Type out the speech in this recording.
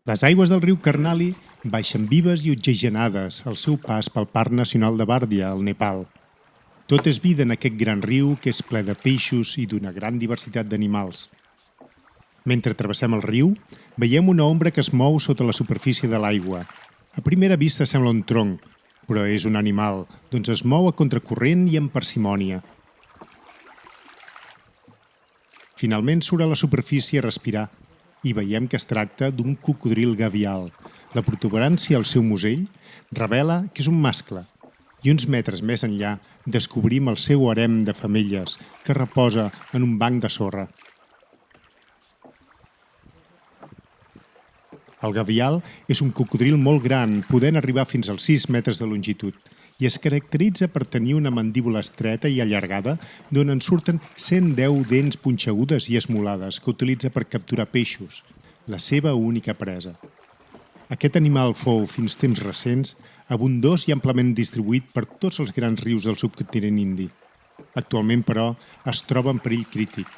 Les aigües del riu Karnali baixen vives i oxigenades al seu pas pel Parc Nacional de Bardia, al Nepal. Tot és vida en aquest gran riu que és ple de peixos i d'una gran diversitat d'animals. Mentre travessem el riu, veiem una ombra que es mou sota la superfície de l'aigua. A primera vista sembla un tronc, però és un animal, doncs es mou a contracorrent i amb parsimònia. Finalment surt a la superfície a respirar i veiem que es tracta d'un cocodril gavial. La protuberància al seu musell revela que és un mascle i uns metres més enllà descobrim el seu harem de femelles que reposa en un banc de sorra. El gavial és un cocodril molt gran, podent arribar fins als 6 metres de longitud, i es caracteritza per tenir una mandíbula estreta i allargada d'on en surten 110 dents punxegudes i esmolades que utilitza per capturar peixos, la seva única presa. Aquest animal fou, fins temps recents, abundós i amplament distribuït per tots els grans rius del subcontinent indi. Actualment, però, es troba en perill crític.